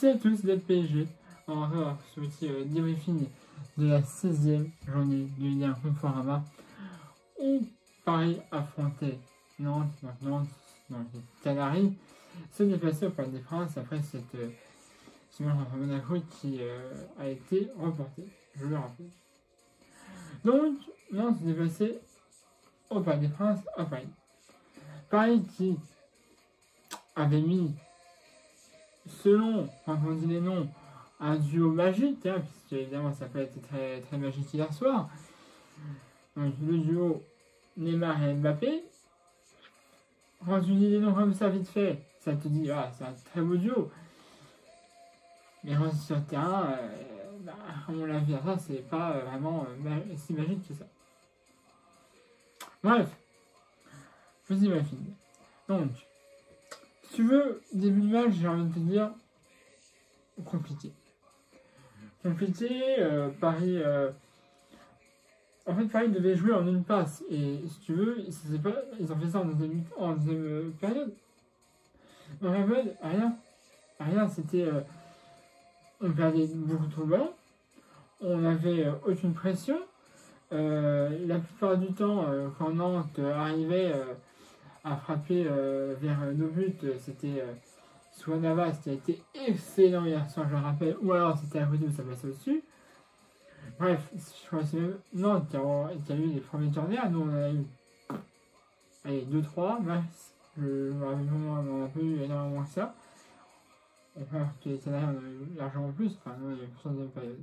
tous et à tous de PSG. On va voir ce petit débriefing de la 16e journée de Ligue 1 Conforama où Paris affrontait Nantes, donc les Canaries, se déplaçait au Parc des Princes après cette match contre Monaco qui a été reporté, je le rappelle. Donc, Nantes se déplaçait au Parc des Princes à Paris. Paris qui avait mis, selon, quand on dit les noms, un duo magique, hein, puisque évidemment ça n'a pas été très, très magique hier soir. Donc le duo Neymar et Mbappé. Quand tu dis les noms comme ça vite fait, ça te dit ah c'est un très beau duo. Mais quand c'est sur le terrain, comme on l'a vu, ça c'est pas vraiment si magique que ça. Bref, petit briefing. Donc, si tu veux, début de match, j'ai envie de te dire compliqué. Paris. En fait, Paris devait jouer en une passe. Et si tu veux, ils ont fait ça en deuxième période. En période, rien, c'était. On perdait beaucoup trop de ballons. On n'avait aucune pression. La plupart du temps, quand Nantes arrivait à frapper vers nos buts, c'était soit Navas qui a été excellent hier soir, je le rappelle, ou alors c'était à côté où ça passait au-dessus. Bref, je crois que c'est même Nantes qui a eu les premiers corners. Nous, on en a eu 2-3 max. Je me rappelle vraiment, on en a pas eu énormément que ça. Enfin, les Canaries, on en a eu largement plus. Enfin, non, il y a plus en deuxième période.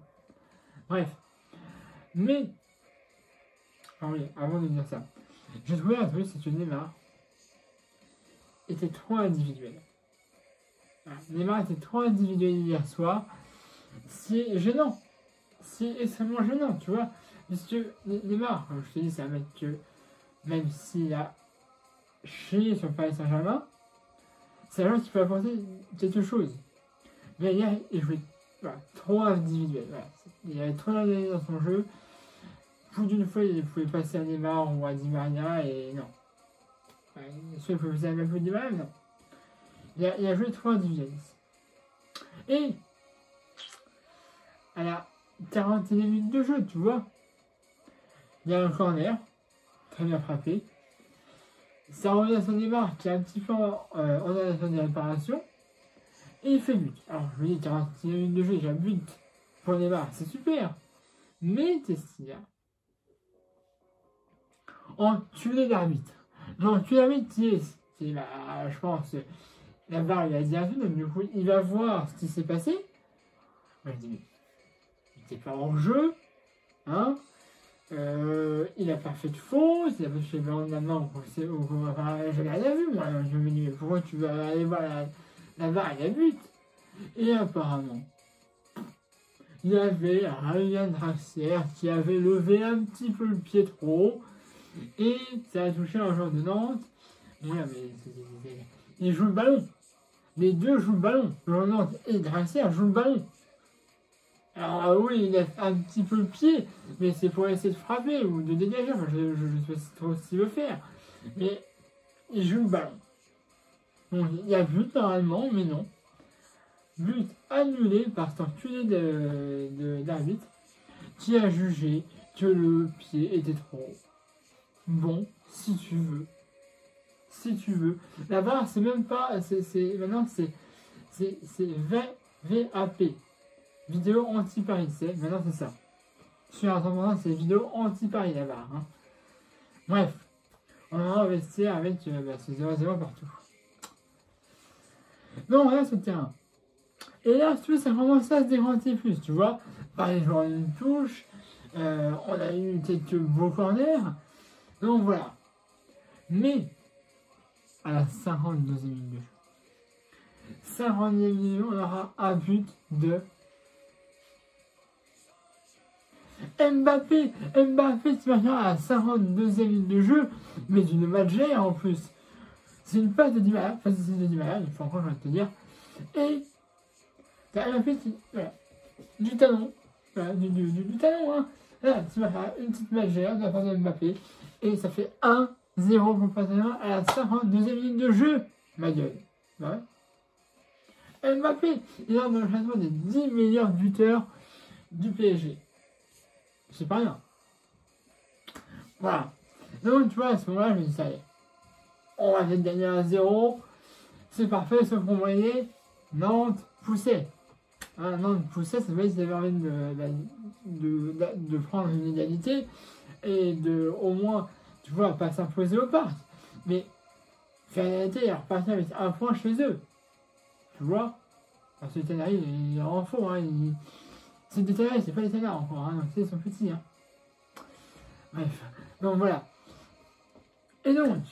Bref. Mais, oui, avant de dire ça, j'ai trouvé un truc, c'est que Neymar était trop individuel. Voilà. Neymar était trop individuel hier soir. C'est gênant. C'est extrêmement gênant, tu vois. Parce que Neymar, comme je te dis, c'est un mec que, même s'il a chié sur Paris Saint-Germain, c'est un joueur qui peut apporter quelque chose. Mais hier, il jouait trop individuel. Voilà. Il y avait trop d'individuel dans son jeu. Plus d'une fois, il pouvait passer à Neymar ou à Di Maria, et non. Soit il pouvait passer à Mbappé ou Di Maria, mais non. Il a joué trop individuel. Et, à la 41 minutes de jeu, tu vois. Il y a un corner, très bien frappé. Ça revient à son Neymar qui est un petit peu en relation de réparation. Et il fait but. Alors je me dis 41 minutes de jeu, j'ai un but pour Neymar, c'est super. Mais qu'est-ce qu'il y a? Enculé d'arbitre. L'enculé d'arbitre qui est je pense, la barre il a dit un truc, donc du coup il va voir ce qui s'est passé. Moi je dis mais il n'était pas en jeu, hein, il n'a pas fait de faute, il n'a pas fait de ballon de la main, enfin, j'avais rien vu, moi, je me dis, mais pourquoi tu vas aller voir la barre, il a but. Et apparemment, il y avait Ryan Draxler qui avait levé un petit peu le pied trop, et ça a touché un joueur de Nantes. Ouais, mais ils jouent le ballon. Les deux jouent le ballon. Le joueur de Nantes et Draxler jouent le ballon. Alors oui, il a un petit peu le pied, mais c'est pour essayer de frapper ou de dégager. Enfin, je ne sais pas trop ce qu'il veut faire. Mais il joue le ballon. Donc il y a but normalement, mais non. But annulé par cet enculé d'arbitre qui a jugé que le pied était trop bon, si tu veux. Si tu veux. La barre, c'est même pas. Maintenant, c'est VAP. Vidéo anti-Paris, maintenant c'est ça. Sur un 100%, c'est vidéo anti-Paris la barre. Hein. Bref, on va investir avec ce 0-0 partout. Donc voilà ce terrain. Et là, si tu veux, ça commence à se décanter plus, tu vois. Paris joue en une touche, on a eu quelques beaux corners. Donc voilà. Mais, à la 52e minute de jeu. 52e minute, on aura un but de Mbappé, tu vas à la 52e minute de jeu, mais d'une magère en plus. C'est une passe de Di Maria, il faut encore, je vais te dire. Et t'as Mbappé qui, voilà, du talon, voilà, du talon, hein. Là, tu vas faire une petite magère de la part de Mbappé, et ça fait 1-0 pour Paris à la 52e minute de jeu, ma gueule. Ouais. Mbappé, il est dans le classement des 10 meilleurs buteurs du PSG. C'est pas rien. Voilà. Donc, tu vois, à ce moment-là, je me dis, ça y est, on va peut-être gagner 1-0. C'est parfait, sauf qu'on voyait Nantes pousser. Hein, Nantes poussait, ça veut dire qu'ils avaient envie de prendre une égalité et de, au moins, tu vois, pas s'imposer au parc. Mais, finalité, ils repartaient avec un point chez eux. Tu vois? Parce que les Canaries, il en faut, hein. C'est des Canaries, c'est pas des Canards encore, hein. Donc, ils sont petits, hein. Bref. Donc, voilà. Et donc,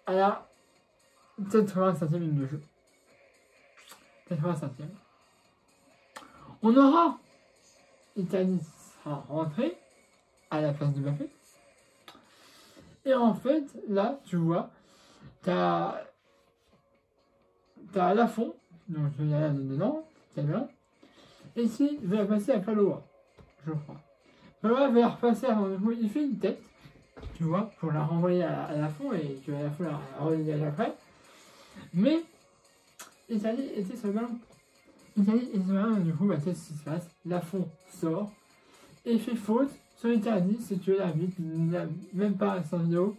à la 85e minute de jeu. 85e. On aura Italie sera rentrée à la place de Mbappé. Et en fait, là, tu vois, t'as Lafont, donc il y a là dedans, c'est bien. Et ici, il va passer à Paloa, je crois. Paloa va repasser avant le coup, il fait une tête, tu vois, pour la renvoyer à Lafont et que Lafont la redégage après. Mais Italie était sur le ballon. Italie était sur le ballon, du coup, bah, qu'est-ce qui se passe? Lafont sort et fait faute sur Italie, c'est que l'arbitre n'a même pas sans vidéo.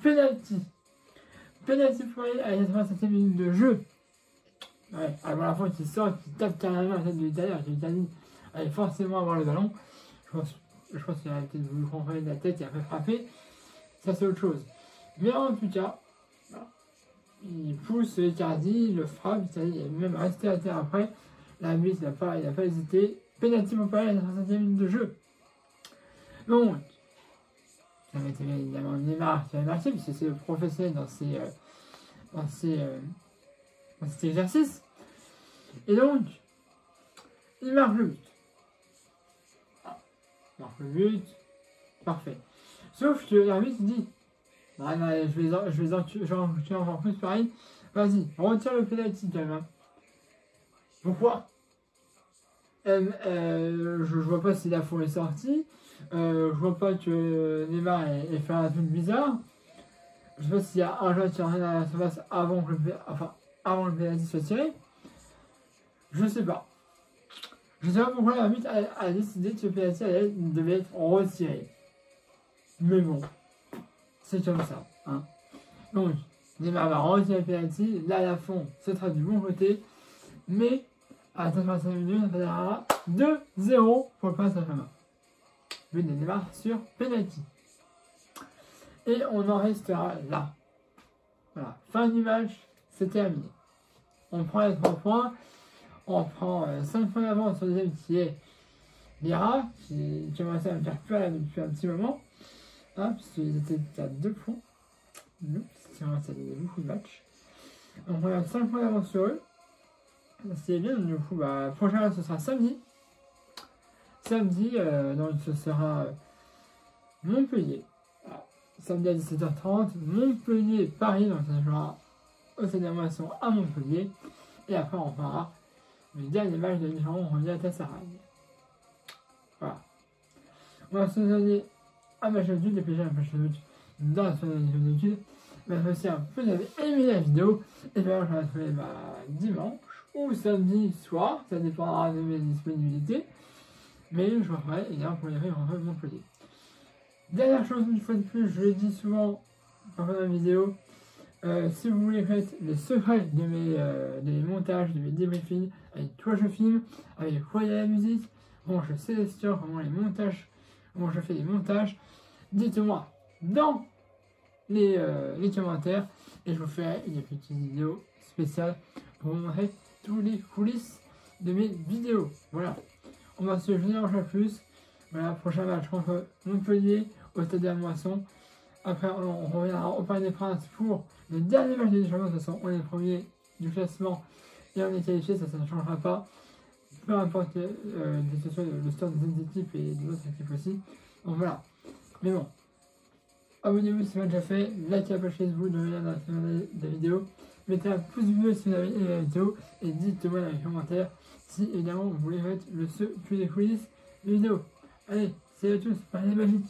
Penalty. Penalty pour aller à la 87e minute de jeu. Ouais, avant la fois qu'il sort, qu'il tape carrément la tête de l'Italie, alors que l'Italie allait forcément avoir le ballon. Je pense qu'il a peut-être voulu renvoyer la tête et après frapper. Ça, c'est autre chose. Mais en tout cas, voilà. Il pousse Icardi, il le frappe, Italie est même resté à terre après. L'arbitre, il n'a pas hésité. Penalty pour Paris à la 35e minute de jeu. Donc, ça avait été évidemment Neymar qui avait marqué, puisque c'est le professionnel dans cet exercice. Et donc, il marque le but. Ah, il marque le but. Parfait. Sauf que l'arbitre dit, non, je vais encore plus pareil. Vas-y, retire le penalty quand même. Pourquoi? Je vois pas si la faute est sortie. Je vois pas que Neymar ait fait un truc bizarre. Je sais pas s'il y a un joueur qui a rien à la surface avant que le penalty soit tiré. Je sais pas. Je sais pas pourquoi l'arbitre a décidé que le penalty devait être retiré. Mais bon, c'est comme ça. Hein. Donc, Neymar va retirer le penalty. Là, la fond, ce sera du bon côté. Mais, à la 35 minutes, ça fera 2-0 pour le Paris Saint-Germain. But de Neymar sur penalty. Et on en restera là. Voilà. Fin du match, c'est terminé. On prend les 3 points. On prend 5 points d'avance sur le deuxième qui est Lira, qui commençait à me faire peur depuis un petit moment. Hein, puisqu'ils étaient à 2 points. Nous, qui commence à donner beaucoup de matchs. Donc on a 5 points d'avance sur eux. C'est bien, du coup, bah, prochain match ce sera samedi. Samedi, donc ce sera Montpellier. Voilà. Samedi à 17h30, Montpellier-Paris, donc ça jouera au Stade Moisson à Montpellier. Et après, on fera le dernier match de Lyon, on revient à Tassaraï. Voilà. On va se donner un match de but, et puis j'ai un match de but dans la semaine d'études. Mais aussi un peu, vous avez aimé la vidéo, et bien je vais la retrouver dimanche ou samedi soir, ça dépendra de mes disponibilités. Mais je vous ferai également pour les rêves en Montpellier. Dernière chose, une fois de plus, je le dis souvent dans la vidéo, si vous voulez connaître les secrets de mes montages, de mes débriefings, avec quoi je filme, avec quoi il y a la musique, comment je sélectionne, comment je fais les montages, dites-moi dans les commentaires et je vous ferai une petite vidéo spéciale pour vous montrer tous les coulisses de mes vidéos. Voilà. On va se générer un plus. Voilà, prochain match contre Montpellier au Stade de la Moisson. Après, on reviendra au Parc des Princes pour le dernier match des champions. De toute façon, on est le premier du classement et on est qualifié, ça ne changera pas. Peu importe que ce soit le score des autres équipes et des autres équipes aussi. Donc voilà. Mais bon. Abonnez-vous si ce n'est pas déjà fait. Likez la page Facebook de lien dans la fin de la vidéo. Mettez un pouce bleu si vous avez aimé la vidéo. Et dites-moi dans les commentaires si évidemment vous voulez mettre le plus des coulisses de vidéo. Allez, salut à tous, parlez magique.